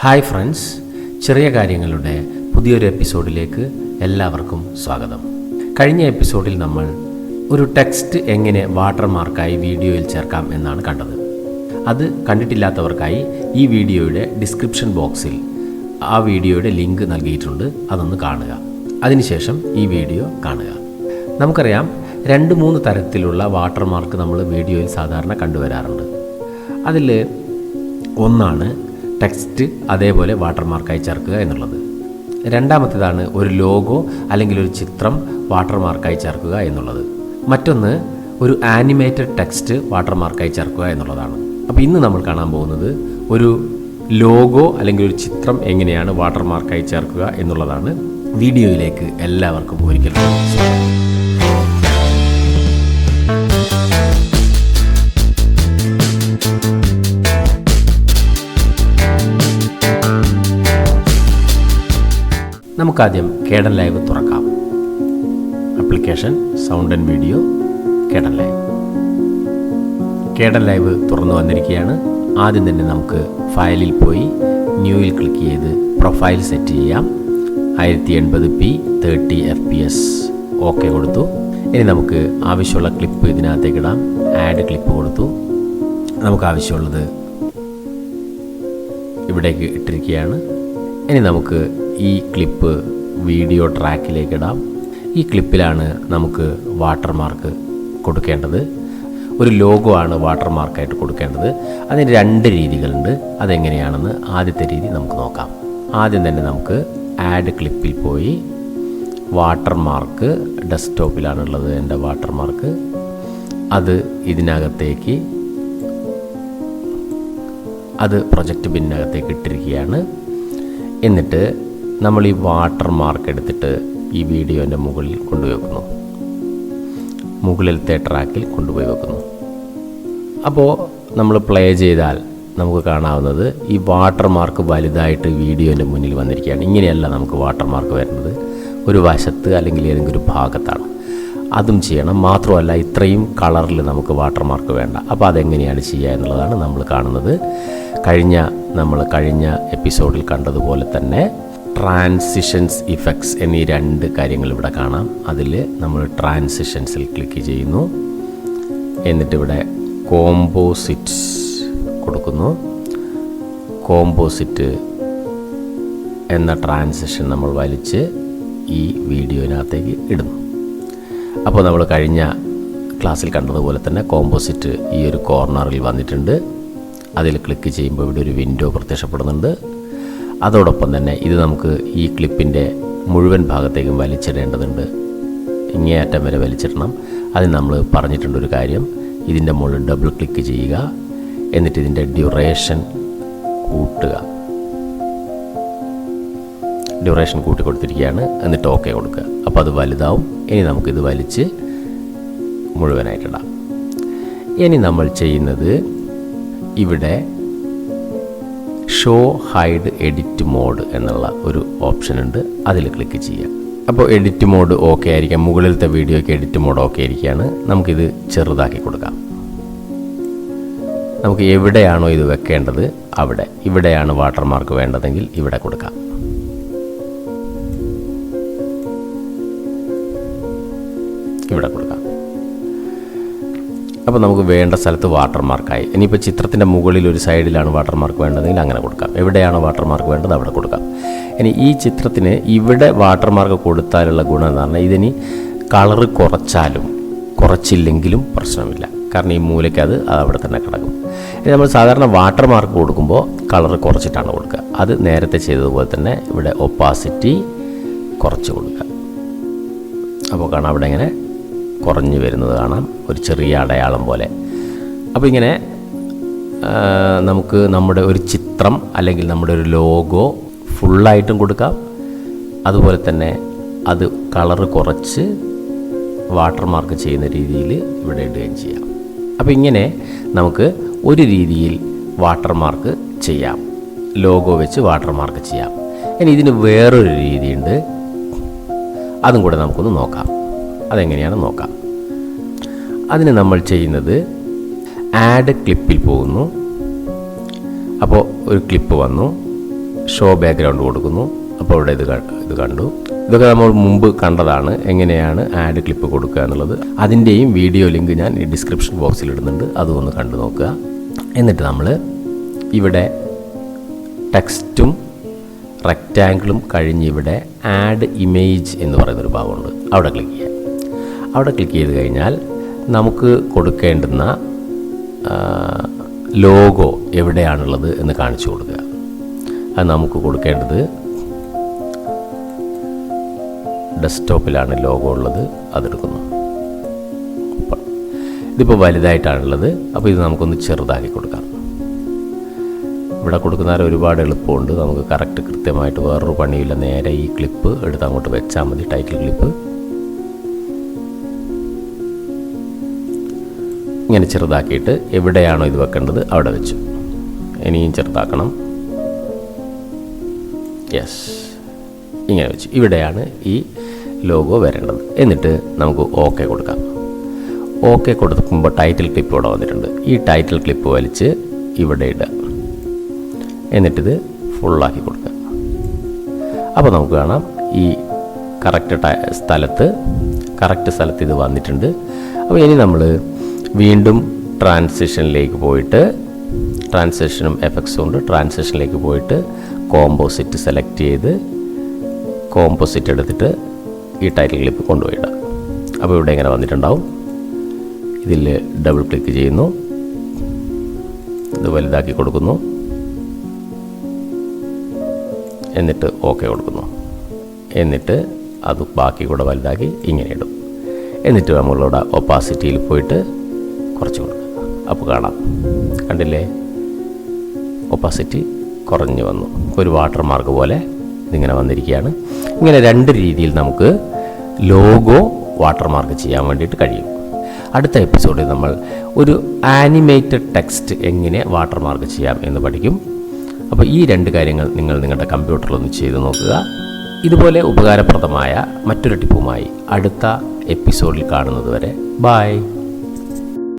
Hi friends, ചെറിയ കാര്യങ്ങളുടെ പുതിയൊരു എപ്പിസോഡിലേക്ക് എല്ലാവർക്കും സ്വാഗതം. കഴിഞ്ഞ എപ്പിസോഡിൽ നമ്മൾ ഒരു ടെക്സ്റ്റ് എങ്ങനെ വാട്ടർമാർക്കായി വീഡിയോയിൽ ചേർക്കാം എന്നാണ് കണ്ടത്. അത് കണ്ടിട്ടില്ലാത്തവർക്കായി ഈ വീഡിയോയുടെ ഡിസ്ക്രിപ്ഷൻ ബോക്സിൽ ആ വീഡിയോയുടെ ലിങ്ക് നൽകിയിട്ടുണ്ട്. അതൊന്ന് കാണുക. അതിനുശേഷം ഈ വീഡിയോ കാണുക. നമുക്കറിയാം 2-3 തരത്തിലുള്ള വാട്ടർമാർക്ക് നമ്മൾ വീഡിയോയിൽ സാധാരണ കണ്ടുവരാറുണ്ട്. അതിൽ ഒന്നാണ് ടെക്സ്റ്റ് അതേപോലെ വാട്ടർമാർക്കായി ചേർക്കുക എന്നുള്ളത്. രണ്ടാമത്തേതാണ് ഒരു ലോഗോ അല്ലെങ്കിൽ ഒരു ചിത്രം വാട്ടർമാർക്കായി ചേർക്കുക എന്നുള്ളത്. മറ്റൊന്ന് ഒരു ആനിമേറ്റഡ് ടെക്സ്റ്റ് വാട്ടർമാർക്കായി ചേർക്കുക എന്നുള്ളതാണ്. അപ്പോൾ ഇന്ന് നമ്മൾ കാണാൻ പോകുന്നത് ഒരു ലോഗോ അല്ലെങ്കിൽ ഒരു ചിത്രം എങ്ങനെയാണ് വാട്ടർമാർക്കായി ചേർക്കുക എന്നുള്ളതാണ്. വീഡിയോയിലേക്ക് എല്ലാവർക്കും ഒരിക്കൽ സ്വാഗതം. നമുക്കാദ്യം Kdenlive തുറക്കാം. Application sound and video Kdenlive തുറന്നു വന്നിരിക്കുകയാണ്. ആദ്യം തന്നെ നമുക്ക് ഫയലിൽ പോയി ന്യൂയിൽ ക്ലിക്ക് ചെയ്ത് പ്രൊഫൈൽ സെറ്റ് ചെയ്യാം. 1080p 30 fps ഓക്കെ കൊടുത്തു. ഇനി നമുക്ക് ആവശ്യമുള്ള ക്ലിപ്പ് ഇതിനകത്തേക്ക് ഇടാം. ആഡ് ക്ലിപ്പ് കൊടുത്തു. നമുക്ക് ആവശ്യമുള്ളത് ഇവിടേക്ക് ഇട്ടിരിക്കുകയാണ്. ഇനി നമുക്ക് ഈ ക്ലിപ്പ് വീഡിയോ ട്രാക്കിലേക്ക് ഇടാം. ഈ ക്ലിപ്പിലാണ് നമുക്ക് വാട്ടർമാർക്ക് കൊടുക്കേണ്ടത്. ഒരു ലോഗോ ആണ് വാട്ടർമാർക്കായിട്ട് കൊടുക്കേണ്ടത്. അതിന് 2 രീതികളുണ്ട്. അതെങ്ങനെയാണെന്ന് ആദ്യത്തെ രീതി നമുക്ക് നോക്കാം. ആദ്യം തന്നെ നമുക്ക് ആഡ് ക്ലിപ്പിൽ പോയി വാട്ടർമാർക്ക് ഡെസ്ക്ടോപ്പിലാണുള്ളത് എൻ്റെ വാട്ടർമാർക്ക്. അത് ഇതിനകത്തേക്ക് പ്രൊജക്റ്റ് ബിന്നകത്തേക്ക് ഇട്ടിരിക്കുകയാണ്. എന്നിട്ട് നമ്മൾ ഈ വാട്ടർമാർക്ക് എടുത്തിട്ട് ഈ വീഡിയോൻ്റെ മുകളിൽ കൊണ്ടുപോയി വെക്കുന്നു. മുകളിലത്തെ ട്രാക്കിൽ കൊണ്ടുപോയി വെക്കുന്നു. അപ്പോൾ നമ്മൾ പ്ലേ ചെയ്താൽ നമുക്ക് കാണാവുന്നത് ഈ വാട്ടർമാർക്ക് വലുതായിട്ട് വീഡിയോൻ്റെ മുന്നിൽ വന്നിരിക്കുകയാണ്. ഇങ്ങനെയല്ല നമുക്ക് വാട്ടർമാർക്ക് വരുന്നത്. ഒരു വശത്ത് അല്ലെങ്കിൽ ഏതെങ്കിലും ഒരു ഭാഗത്താണ്. അതും ചെയ്യണം. മാത്രമല്ല ഇത്രയും കളറിൽ നമുക്ക് വാട്ടർമാർക്ക് വേണ്ട. അപ്പോൾ അതെങ്ങനെയാണ് ചെയ്യുക എന്നുള്ളതാണ് നമ്മൾ കാണുന്നത്. കഴിഞ്ഞ എപ്പിസോഡിൽ കണ്ടതുപോലെ തന്നെ ട്രാൻസിഷൻസ് ഇഫക്ട്സ് എന്നീ 2 കാര്യങ്ങൾ ഇവിടെ കാണാം. അതിൽ നമ്മൾ ട്രാൻസിഷൻസിൽ ക്ലിക്ക് ചെയ്യുന്നു. എന്നിട്ട് ഇവിടെ കോമ്പോസിറ്റ്സ് കൊടുക്കുന്നു. കോമ്പോസിറ്റ് എന്ന ട്രാൻസിഷൻ നമ്മൾ വലിച്ച് ഈ വീഡിയോയിനകത്തേക്ക് ഇടുന്നു. അപ്പോൾ നമ്മൾ കഴിഞ്ഞ ക്ലാസ്സിൽ കണ്ടതുപോലെ തന്നെ കോമ്പോസിറ്റ് ഈ ഒരു കോർണറിൽ വന്നിട്ടുണ്ട്. അതിൽ ക്ലിക്ക് ചെയ്യുമ്പോൾ ഇവിടെ ഒരു വിൻഡോ പ്രത്യക്ഷപ്പെടുന്നുണ്ട്. അതോടൊപ്പം തന്നെ ഇത് നമുക്ക് ഈ ക്ലിപ്പിൻ്റെ മുഴുവൻ ഭാഗത്തേക്കും വലിച്ചിടേണ്ടതുണ്ട്. ഇങ്ങേയറ്റം വരെ വലിച്ചിടണം. അതിന് നമ്മൾ പറഞ്ഞിട്ടുണ്ടൊരു കാര്യം, ഇതിൻ്റെ മുകളിൽ ഡബിൾ ക്ലിക്ക് ചെയ്യുക. എന്നിട്ട് ഇതിൻ്റെ ഡ്യൂറേഷൻ കൂട്ടുക. ഡ്യൂറേഷൻ കൂട്ടി കൊടുത്തിരിക്കുകയാണ്. എന്നിട്ട് ഓക്കെ കൊടുക്കുക. അപ്പോൾ അത് വലുതാവും. ഇനി നമുക്കിത് വലിച്ച് മുഴുവനായിട്ടിടാം. ഇനി നമ്മൾ ചെയ്യുന്നത് ഇവിടെ ഷോ ഹൈഡ് എഡിറ്റ് മോഡ് എന്നുള്ള ഒരു ഓപ്ഷൻ ഉണ്ട്. അതിൽ ക്ലിക്ക് ചെയ്യുക. അപ്പോൾ എഡിറ്റ് മോഡ് ഓക്കെ ആയിരിക്കാം. മുകളിലത്തെ വീഡിയോയ്ക്ക് എഡിറ്റ് മോഡ് ഓക്കെ ആയിരിക്കുകയാണ്. നമുക്കിത് ചെറുതാക്കി കൊടുക്കാം. നമുക്ക് എവിടെയാണോ ഇത് വെക്കേണ്ടത് ഇവിടെയാണ് വാട്ടർമാർക്ക് വേണ്ടതെങ്കിൽ ഇവിടെ കൊടുക്കാം. ഇവിടെ കൊടുക്കാം. അപ്പോൾ നമുക്ക് വേണ്ട സ്ഥലത്ത് വാട്ടർമാർക്കായി. ഇനിയിപ്പോൾ ചിത്രത്തിൻ്റെ മുകളിൽ ഒരു സൈഡിലാണ് വാട്ടർമാർക്ക് വേണ്ടതെങ്കിൽ അങ്ങനെ കൊടുക്കാം. എവിടെയാണോ വാട്ടർമാർക്ക് വേണ്ടത് അവിടെ കൊടുക്കാം. ഇനി ഈ ചിത്രത്തിന് ഇവിടെ വാട്ടർമാർക്ക് കൊടുത്താലുള്ള ഗുണം എന്ന് പറഞ്ഞാൽ ഇതിന് കളറ് കുറച്ചില്ലെങ്കിലും പ്രശ്നമില്ല. കാരണം ഈ മൂലയ്ക്ക് അത് അവിടെ തന്നെ കിടക്കും. ഇനി നമ്മൾ സാധാരണ വാട്ടർമാർക്ക് കൊടുക്കുമ്പോൾ കളറ് കുറച്ചിട്ടാണ് കൊടുക്കുക. അത് നേരത്തെ ചെയ്തതുപോലെ തന്നെ ഇവിടെ ഒപ്പാസിറ്റി കുറച്ച് കൊടുക്കുക. അപ്പോൾ കാണാം അവിടെ ഇങ്ങനെ കുറഞ്ഞു വരുന്നത് കാണാം, ഒരു ചെറിയ അടയാളം പോലെ. അപ്പോൾ ഇങ്ങനെ നമുക്ക് നമ്മുടെ ഒരു ചിത്രം അല്ലെങ്കിൽ നമ്മുടെ ഒരു ലോഗോ ഫുള്ളായിട്ടും കൊടുക്കാം. അതുപോലെ തന്നെ അത് കളറ് കുറച്ച് വാട്ടർമാർക്ക് ചെയ്യുന്ന രീതിയിൽ ഇവിടെ ഇടുകയും ചെയ്യാം. അപ്പോൾ ഇങ്ങനെ നമുക്ക് ഒരു രീതിയിൽ വാട്ടർമാർക്ക് ചെയ്യാം. ലോഗോ വെച്ച് വാട്ടർമാർക്ക് ചെയ്യാം. ഇനി ഇതിന് വേറൊരു രീതിയുണ്ട്. അതും കൂടെ നമുക്കൊന്ന് നോക്കാം. അതെങ്ങനെയാണെന്ന് നോക്കാം. അതിന് നമ്മൾ ചെയ്യുന്നത് ആഡ് ക്ലിപ്പിൽ പോകുന്നു. അപ്പോൾ ഒരു ക്ലിപ്പ് വന്നു. ഷോ ബാക്ക്ഗ്രൗണ്ട് കൊടുക്കുന്നു. അപ്പോൾ ഇവിടെ ഇത് കണ്ടു. ഇതൊക്കെ നമ്മൾ മുമ്പ് കണ്ടതാണ്, എങ്ങനെയാണ് ആഡ് ക്ലിപ്പ് കൊടുക്കുക എന്നുള്ളത്. അതിൻ്റെയും വീഡിയോ ലിങ്ക് ഞാൻ ഈ ഡിസ്ക്രിപ്ഷൻ ബോക്സിൽ ഇടുന്നുണ്ട്, അതും ഒന്ന് കണ്ടു നോക്കുക. എന്നിട്ട് നമ്മൾ ഇവിടെ ടെക്സ്റ്റും റെക്റ്റാങ്കിളും കഴിഞ്ഞ് ഇവിടെ ആഡ് ഇമേജ് എന്ന് പറയുന്നൊരു ഭാഗമുണ്ട്, അവിടെ ക്ലിക്ക് ചെയ്യാം. അവിടെ ക്ലിക്ക് ചെയ്ത് കഴിഞ്ഞാൽ നമുക്ക് കൊടുക്കേണ്ടുന്ന ലോഗോ എവിടെയാണുള്ളത് എന്ന് കാണിച്ചു കൊടുക്കുക. അത് നമുക്ക് കൊടുക്കേണ്ടത് ഡെസ്ക്ടോപ്പിലാണ് ലോഗോ ഉള്ളത്, അതെടുക്കുന്നു. ഇതിപ്പോൾ വലുതായിട്ടാണുള്ളത്, അപ്പോൾ ഇത് നമുക്കൊന്ന് ചെറുതാക്കി കൊടുക്കാം. ഇവിടെ കൊടുക്കുന്നവരെ ഒരുപാട് എളുപ്പമുണ്ട്, നമുക്ക് കറക്റ്റ് കൃത്യമായിട്ട് വേറൊരു പണിയില്ല. നേരെ ഈ ക്ലിപ്പ് എടുത്ത് അങ്ങോട്ട് വെച്ചാൽ മതി, ടൈറ്റിൽ ക്ലിപ്പ്. ഇങ്ങനെ ചെറുതാക്കിയിട്ട് എവിടെയാണോ ഇത് വെക്കേണ്ടത് അവിടെ വെച്ചു. ഇനിയും ചെറുതാക്കണം. യെസ്, ഇങ്ങനെ വെച്ചു. ഇവിടെയാണ് ഈ ലോഗോ വരേണ്ടത്. എന്നിട്ട് നമുക്ക് ഓക്കെ കൊടുക്കാം. ഓക്കെ കൊടുക്കുമ്പോൾ ടൈറ്റിൽ ക്ലിപ്പ് ഇവിടെ വന്നിട്ടുണ്ട്. ഈ ടൈറ്റിൽ ക്ലിപ്പ് വലിച്ച് ഇവിടെ ഇടുക. എന്നിട്ടിത് ഫുള്ളാക്കി കൊടുക്കുക. അപ്പോൾ നമുക്ക് കാണാം ഈ കറക്റ്റ് സ്ഥലത്ത് ഇത് വന്നിട്ടുണ്ട്. അപ്പോൾ ഇനി നമ്മൾ വീണ്ടും ട്രാൻസിഷനിലേക്ക് പോയിട്ട്, ട്രാൻസിഷനും എഫക്ട്സും ഉണ്ട്, ട്രാൻസിഷനിലേക്ക് പോയിട്ട് കോമ്പോസിറ്റ് സെലക്ട് ചെയ്ത് കോമ്പോസിറ്റ് എടുത്തിട്ട് ഈ ടൈറ്റിൽ ക്ലിപ്പ് കൊണ്ടുപോയിടാം. അപ്പോൾ ഇവിടെ ഇങ്ങനെ വന്നിട്ടുണ്ടാവും. ഇതിൽ ഡബിൾ ക്ലിക്ക് ചെയ്യുന്നു, ഇത് വലുതാക്കി കൊടുക്കുന്നു, എന്നിട്ട് ഓക്കെ കൊടുക്കുന്നു. എന്നിട്ട് അത് ബാക്കി കൂടെ വലുതാക്കി ഇങ്ങനെ ഇടും. എന്നിട്ട് നമ്മളിവിടെ ഒപ്പാസിറ്റിയിൽ പോയിട്ട് കുറച്ച് കൊടുക്കുക. അപ്പോൾ കാണാം, കണ്ടില്ലേ, ഒപ്പാസിറ്റി കുറഞ്ഞു വന്നു. ഒരു വാട്ടർമാർക്ക് പോലെ ഇതിങ്ങനെ വന്നിരിക്കുകയാണ്. ഇങ്ങനെ രണ്ട് രീതിയിൽ നമുക്ക് ലോഗോ വാട്ടർമാർക്ക് ചെയ്യാൻ വേണ്ടിയിട്ട് കഴിയും. അടുത്ത എപ്പിസോഡിൽ നമ്മൾ ഒരു ആനിമേറ്റഡ് ടെക്സ്റ്റ് എങ്ങനെ വാട്ടർമാർക്ക് ചെയ്യാം എന്ന് പഠിക്കും. അപ്പോൾ ഈ രണ്ട് കാര്യങ്ങൾ നിങ്ങൾ നിങ്ങളുടെ കമ്പ്യൂട്ടറിലൊന്ന് ചെയ്ത് നോക്കുക. ഇതുപോലെ ഉപകാരപ്രദമായ മറ്റൊരു ടിപ്പുമായി അടുത്ത എപ്പിസോഡിൽ കാണുന്നത് വരെ ബൈ.